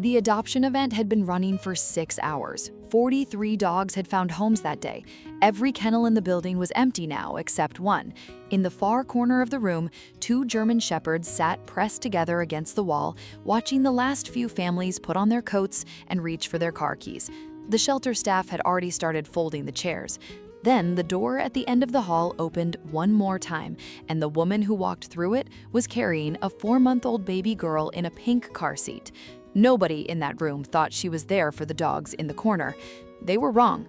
The adoption event had been running for 6 hours. 43 dogs had found homes that day. Every kennel in the building was empty now, except one. In the far corner of the room, 2 German Shepherds sat pressed together against the wall, watching the last few families put on their coats and reach for their car keys. The shelter staff had already started folding the chairs. Then the door at the end of the hall opened one more time, and the woman who walked through it was carrying a 4-month-old baby girl in a pink car seat. Nobody in that room thought she was there for the dogs in the corner. They were wrong.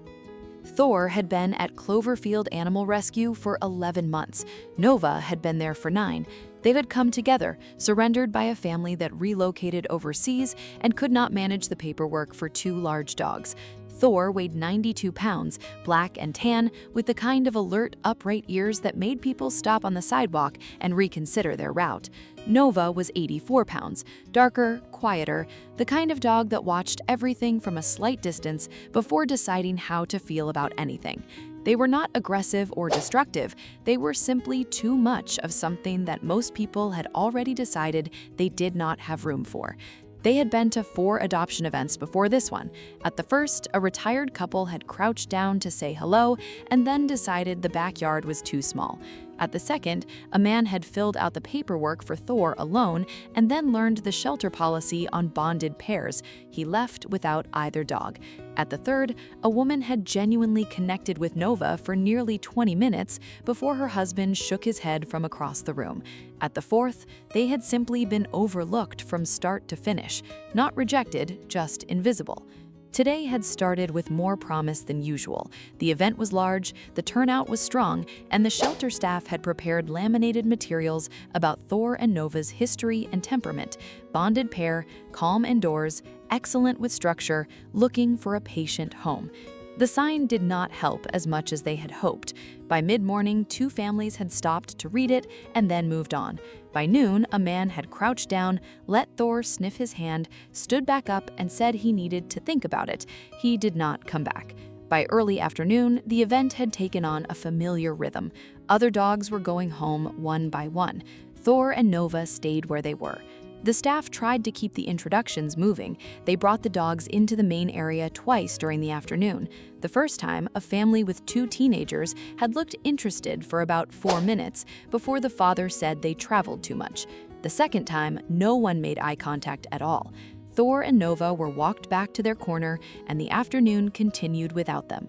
Thor had been at Cloverfield Animal Rescue for 11 months. Nova had been there for 9. They had come together, surrendered by a family that relocated overseas and could not manage the paperwork for 2 large dogs. Thor weighed 92 pounds, black and tan, with the kind of alert, upright ears that made people stop on the sidewalk and reconsider their route. Nova was 84 pounds, darker, quieter, the kind of dog that watched everything from a slight distance before deciding how to feel about anything. They were not aggressive or destructive, they were simply too much of something that most people had already decided they did not have room for. They had been to 4 adoption events before this one. At the first, a retired couple had crouched down to say hello and then decided the backyard was too small. At the second, a man had filled out the paperwork for Thor alone and then learned the shelter policy on bonded pairs. He left without either dog. At the third, a woman had genuinely connected with Nova for nearly 20 minutes before her husband shook his head from across the room. At the fourth, they had simply been overlooked from start to finish, not rejected, just invisible. Today had started with more promise than usual. The event was large, the turnout was strong, and the shelter staff had prepared laminated materials about Thor and Nova's history and temperament. Bonded pair, calm indoors, excellent with structure, looking for a patient home. The sign did not help as much as they had hoped. By mid-morning, 2 families had stopped to read it and then moved on. By noon, a man had crouched down, let Thor sniff his hand, stood back up and said he needed to think about it. He did not come back. By early afternoon, the event had taken on a familiar rhythm. Other dogs were going home one by one. Thor and Nova stayed where they were. The staff tried to keep the introductions moving. They brought the dogs into the main area twice during the afternoon. The first time, a family with 2 teenagers had looked interested for about 4 minutes before the father said they traveled too much. The second time, no one made eye contact at all. Thor and Nova were walked back to their corner, and the afternoon continued without them.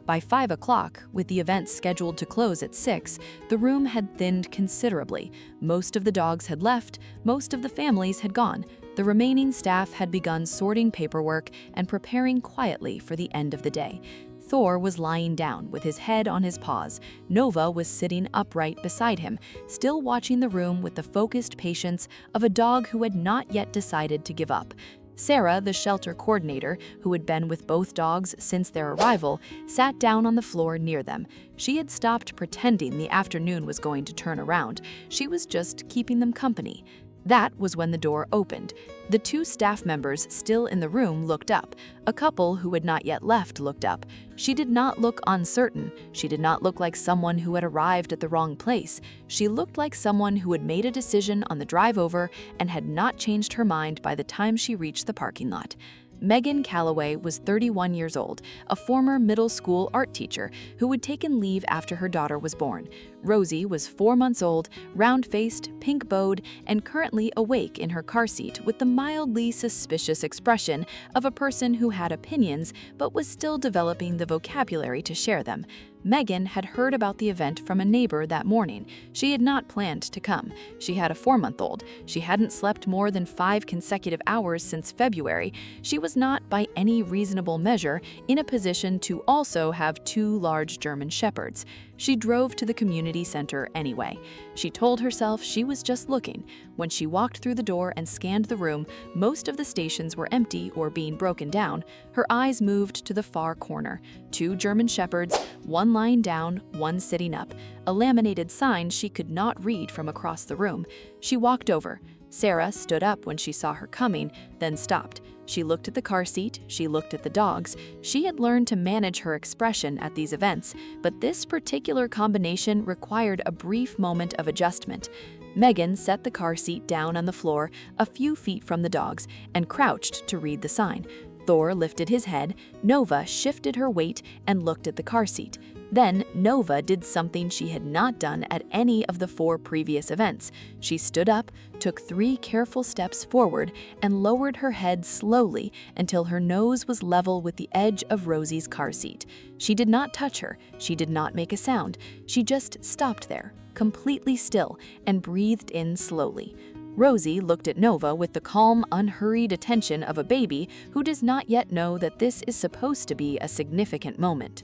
By 5 o'clock, with the event scheduled to close at 6, the room had thinned considerably. Most of the dogs had left, most of the families had gone. The remaining staff had begun sorting paperwork and preparing quietly for the end of the day. Thor was lying down with his head on his paws. Nova was sitting upright beside him, still watching the room with the focused patience of a dog who had not yet decided to give up. Sarah, the shelter coordinator, who had been with both dogs since their arrival, sat down on the floor near them. She had stopped pretending the afternoon was going to turn around. She was just keeping them company. That was when the door opened. The 2 staff members still in the room looked up. A couple who had not yet left looked up. She did not look uncertain. She did not look like someone who had arrived at the wrong place. She looked like someone who had made a decision on the drive over and had not changed her mind by the time she reached the parking lot. Megan Calloway was 31 years old, a former middle school art teacher who had taken leave after her daughter was born. Rosie was 4 months old, round-faced, pink-bowed, and currently awake in her car seat with the mildly suspicious expression of a person who had opinions but was still developing the vocabulary to share them. Megan had heard about the event from a neighbor that morning. She had not planned to come. She had a 4-month-old. She hadn't slept more than 5 consecutive hours since February. She was not, by any reasonable measure, in a position to also have 2 large German Shepherds. She drove to the community center anyway. She told herself she was just looking. When she walked through the door and scanned the room, most of the stations were empty or being broken down. Her eyes moved to the far corner. 2 German Shepherds, one lying down, one sitting up. A laminated sign she could not read from across the room. She walked over. Sarah stood up when she saw her coming, then stopped. She looked at the car seat, she looked at the dogs. She had learned to manage her expression at these events, but this particular combination required a brief moment of adjustment. Megan set the car seat down on the floor a few feet from the dogs and crouched to read the sign. Thor lifted his head, Nova shifted her weight and looked at the car seat. Then Nova did something she had not done at any of the 4 previous events. She stood up, took 3 careful steps forward, and lowered her head slowly until her nose was level with the edge of Rosie's car seat. She did not touch her, she did not make a sound, she just stopped there, completely still, and breathed in slowly. Rosie looked at Nova with the calm, unhurried attention of a baby who does not yet know that this is supposed to be a significant moment.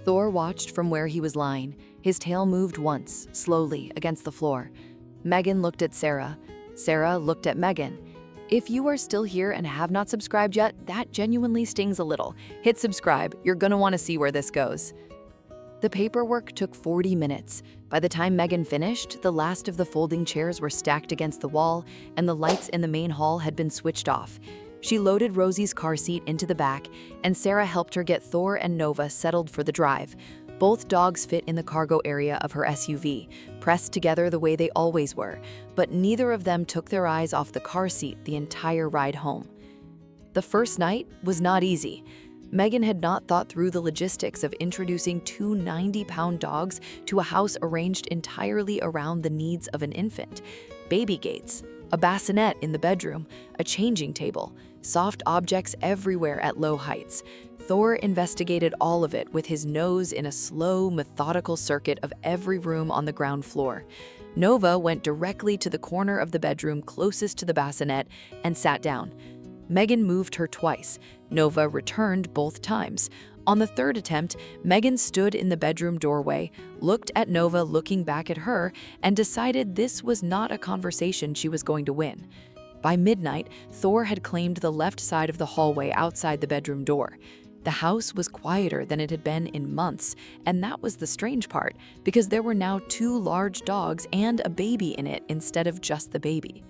Thor watched from where he was lying. His tail moved once, slowly, against the floor. Megan looked at Sarah. Sarah looked at Megan. If you are still here and have not subscribed yet, that genuinely stings a little. Hit subscribe, you're gonna wanna see where this goes. The paperwork took 40 minutes. By the time Megan finished, the last of the folding chairs were stacked against the wall, and the lights in the main hall had been switched off. She loaded Rosie's car seat into the back, and Sarah helped her get Thor and Nova settled for the drive. Both dogs fit in the cargo area of her SUV, pressed together the way they always were, but neither of them took their eyes off the car seat the entire ride home. The first night was not easy. Megan had not thought through the logistics of introducing 2 90-pound dogs to a house arranged entirely around the needs of an infant. Baby gates, a bassinet in the bedroom, a changing table, soft objects everywhere at low heights. Thor investigated all of it with his nose in a slow, methodical circuit of every room on the ground floor. Nova went directly to the corner of the bedroom closest to the bassinet and sat down. Megan moved her twice. Nova returned both times. On the third attempt, Megan stood in the bedroom doorway, looked at Nova looking back at her, and decided this was not a conversation she was going to win. By midnight, Thor had claimed the left side of the hallway outside the bedroom door. The house was quieter than it had been in months, and that was the strange part, because there were now 2 large dogs and a baby in it instead of just the baby.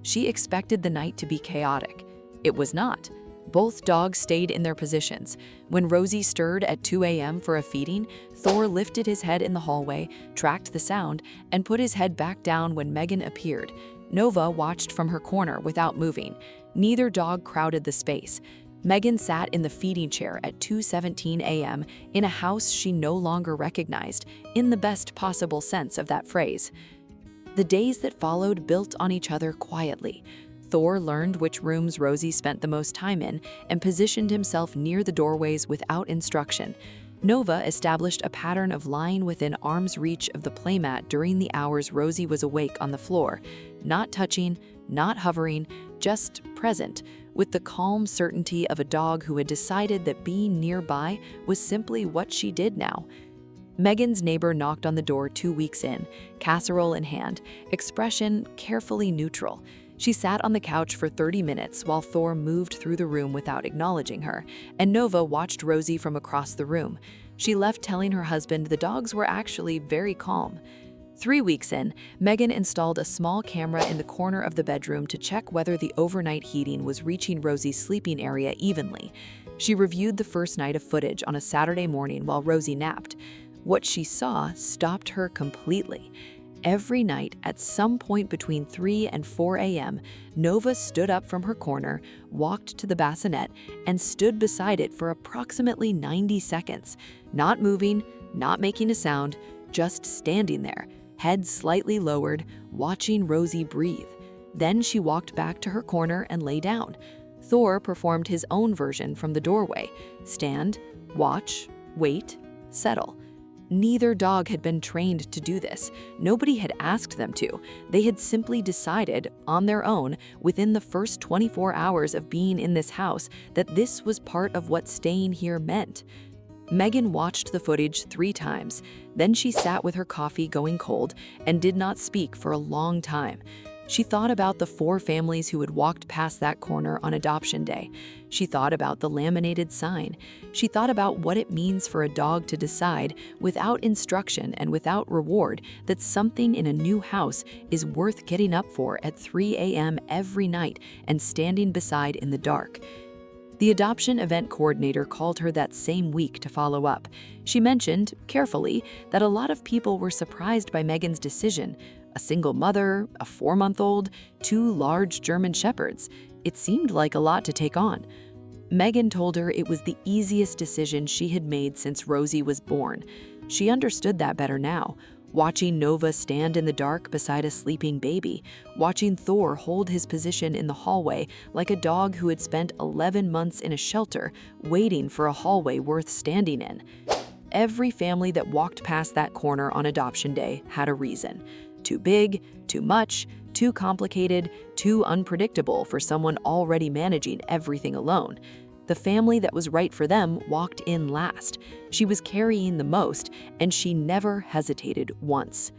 She expected the night to be chaotic. It was not. Both dogs stayed in their positions. When Rosie stirred at 2 a.m. for a feeding, Thor lifted his head in the hallway, tracked the sound, and put his head back down when Megan appeared. Nova watched from her corner without moving. Neither dog crowded the space. Megan sat in the feeding chair at 2:17 a.m. in a house she no longer recognized, in the best possible sense of that phrase. The days that followed built on each other quietly. Thor learned which rooms Rosie spent the most time in and positioned himself near the doorways without instruction. Nova established a pattern of lying within arm's reach of the playmat during the hours Rosie was awake on the floor, not touching, not hovering, just present, with the calm certainty of a dog who had decided that being nearby was simply what she did now. Megan's neighbor knocked on the door 2 weeks in, casserole in hand, expression carefully neutral. She sat on the couch for 30 minutes while Thor moved through the room without acknowledging her, and Nova watched Rosie from across the room. She left telling her husband the dogs were actually very calm. 3 weeks in, Megan installed a small camera in the corner of the bedroom to check whether the overnight heating was reaching Rosie's sleeping area evenly. She reviewed the first night of footage on a Saturday morning while Rosie napped. What she saw stopped her completely. Every night, at some point between 3 and 4 a.m., Nova stood up from her corner, walked to the bassinet, and stood beside it for approximately 90 seconds, not moving, not making a sound, just standing there, head slightly lowered, watching Rosie breathe. Then she walked back to her corner and lay down. Thor performed his own version from the doorway: stand, watch, wait, settle. Neither dog had been trained to do this. Nobody had asked them to. They had simply decided, on their own, within the first 24 hours of being in this house, that this was part of what staying here meant. Megan watched the footage 3 times. Then she sat with her coffee going cold and did not speak for a long time. She thought about the 4 families who had walked past that corner on adoption day. She thought about the laminated sign. She thought about what it means for a dog to decide, without instruction and without reward, that something in a new house is worth getting up for at 3 a.m. every night and standing beside in the dark. The adoption event coordinator called her that same week to follow up. She mentioned, carefully, that a lot of people were surprised by Megan's decision, A single mother, a 4-month-old, 2 large German shepherds. It seemed like a lot to take on. Megan told her it was the easiest decision she had made since Rosie was born. She understood that better now, watching Nova stand in the dark beside a sleeping baby, watching Thor hold his position in the hallway like a dog who had spent 11 months in a shelter, waiting for a hallway worth standing in. Every family that walked past that corner on adoption day had a reason. Too big, too much, too complicated, too unpredictable for someone already managing everything alone. The family that was right for them walked in last. She was carrying the most, and she never hesitated once.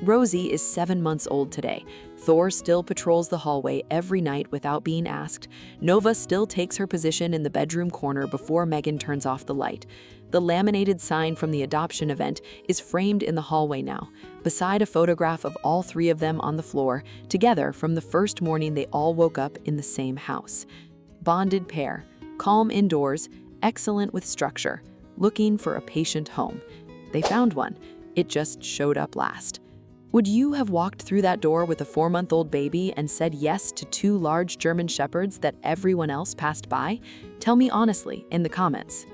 Rosie is 7 months old today. Thor still patrols the hallway every night without being asked. Nova still takes her position in the bedroom corner before Megan turns off the light. The laminated sign from the adoption event is framed in the hallway now, beside a photograph of all 3 of them on the floor, together from the first morning they all woke up in the same house. Bonded pair, calm indoors, excellent with structure, looking for a patient home. They found one. It just showed up last. Would you have walked through that door with a 4-month-old baby and said yes to 2 large German shepherds that everyone else passed by? Tell me honestly in the comments.